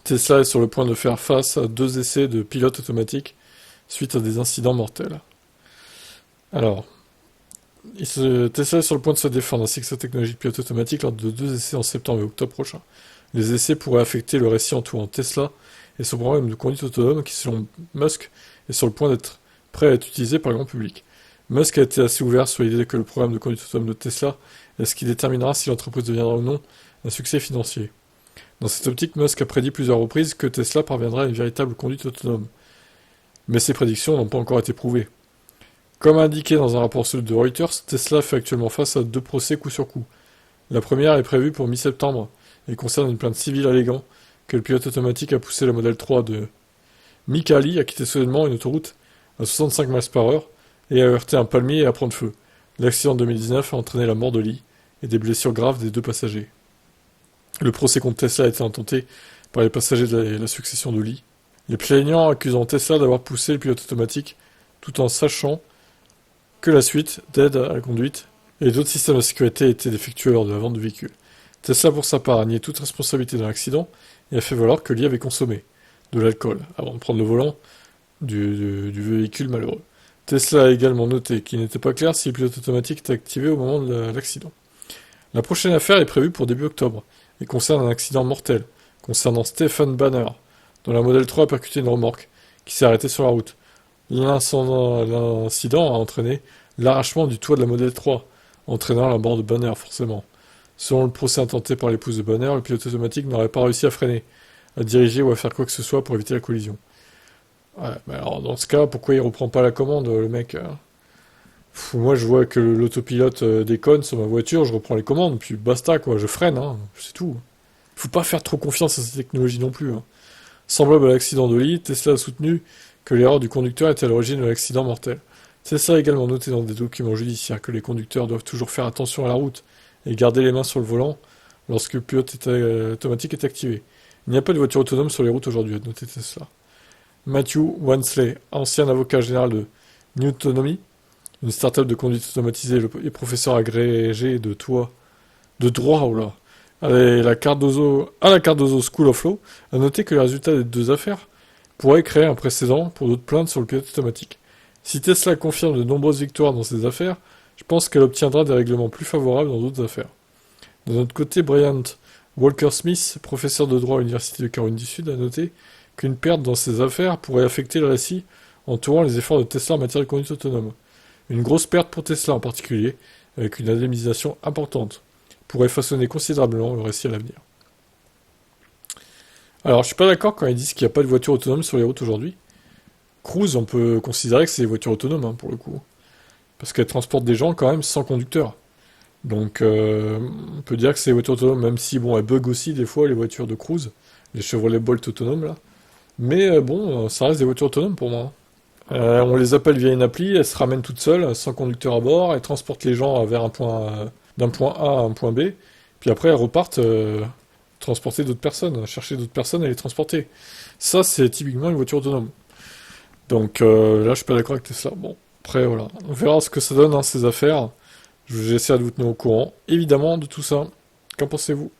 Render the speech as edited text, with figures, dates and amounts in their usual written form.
Tesla est sur le point de faire face à 2 essais de pilote automatique suite à des incidents mortels. Alors, Tesla est sur le point de se défendre ainsi que sa technologie de pilote automatique lors de 2 essais en septembre et octobre prochain. Les essais pourraient affecter le récit entourant Tesla et son programme de conduite autonome qui, selon Musk, est sur le point d'être prêt à être utilisé par le grand public. Musk a été assez ouvert sur l'idée que le programme de conduite autonome de Tesla est ce qui déterminera si l'entreprise deviendra ou non un succès financier. Dans cette optique, Musk a prédit plusieurs reprises que Tesla parviendrait à une véritable conduite autonome. Mais ces prédictions n'ont pas encore été prouvées. Comme indiqué dans un rapport de Reuters, Tesla fait actuellement face à 2 procès coup sur coup. La première est prévue pour mi-septembre et concerne une plainte civile alléguant que le pilote automatique a poussé la Model 3 de Mick Ali à quitter soudainement une autoroute à 65 miles/h et à heurter un palmier et à prendre feu. L'accident de 2019 a entraîné la mort de Lee et des blessures graves des 2 passagers. Le procès contre Tesla a été intenté par les passagers de la succession de Lee. Les plaignants accusant Tesla d'avoir poussé le pilote automatique tout en sachant que la suite d'aide à la conduite et d'autres systèmes de sécurité étaient défectueux lors de la vente du véhicule. Tesla, pour sa part, a nié toute responsabilité dans l'accident et a fait valoir que Lee avait consommé de l'alcool avant de prendre le volant du véhicule malheureux. Tesla a également noté qu'il n'était pas clair si le pilote automatique était activé au moment de l'accident. La prochaine affaire est prévue pour début octobre et concerne un accident mortel concernant Stephen Banner, dont la Model 3 a percuté une remorque qui s'est arrêtée sur la route. L'incident a entraîné l'arrachement du toit de la Model 3, entraînant la mort de Banner forcément. Selon le procès intenté par l'épouse de Banner, le pilote automatique n'aurait pas réussi à freiner, à diriger ou à faire quoi que ce soit pour éviter la collision. Ouais, mais alors dans ce cas, pourquoi il reprend pas la commande, le mec moi je vois que l'autopilote déconne sur ma voiture, je reprends les commandes, puis basta quoi, je freine, hein, c'est tout. Faut pas faire trop confiance à cette technologie non plus. Hein. Semblable à l'accident de Lee, Tesla a soutenu que l'erreur du conducteur était à l'origine de l'accident mortel. Tesla a également noté dans des documents judiciaires que les conducteurs doivent toujours faire attention à la route et garder les mains sur le volant lorsque le pilote automatique est activé. Il n'y a pas de voiture autonome sur les routes aujourd'hui, a noté Tesla. Matthew Wansley, ancien avocat général de Newtonomy, une start-up de conduite automatisée et professeur agrégé de droit à la Cardozo School of Law, a noté que les résultats des 2 affaires pourraient créer un précédent pour d'autres plaintes sur le pilote automatique. Si Tesla confirme de nombreuses victoires dans ces affaires, je pense qu'elle obtiendra des règlements plus favorables dans d'autres affaires. D'un autre côté, Bryant Walker-Smith, professeur de droit à l'Université de Caroline du Sud, a noté qu'une perte dans ces affaires pourrait affecter le récit entourant les efforts de Tesla en matière de conduite autonome. Une grosse perte pour Tesla en particulier, avec une indemnisation importante, pourrait façonner considérablement le récit à l'avenir. Alors, je suis pas d'accord quand ils disent qu'il n'y a pas de voiture autonome sur les routes aujourd'hui. Cruise, on peut considérer que c'est des voitures autonomes, hein, pour le coup. Parce qu'elles transportent des gens quand même sans conducteur. Donc, on peut dire que c'est des voitures autonomes, même si, bon, elles bug aussi des fois, les voitures de Cruise, les Chevrolet Bolt autonomes, là. Mais bon, ça reste des voitures autonomes pour moi. On les appelle via une appli, elles se ramènent toutes seules, sans conducteur à bord, elles transportent les gens vers d'un point A à un point B, puis après elles repartent transporter d'autres personnes, chercher d'autres personnes et les transporter. Ça, c'est typiquement une voiture autonome. Donc là, je suis pas d'accord avec Tesla. Bon, après, voilà. On verra ce que ça donne, hein, ces affaires. J'essaie de vous tenir au courant, évidemment, de tout ça. Qu'en pensez-vous ?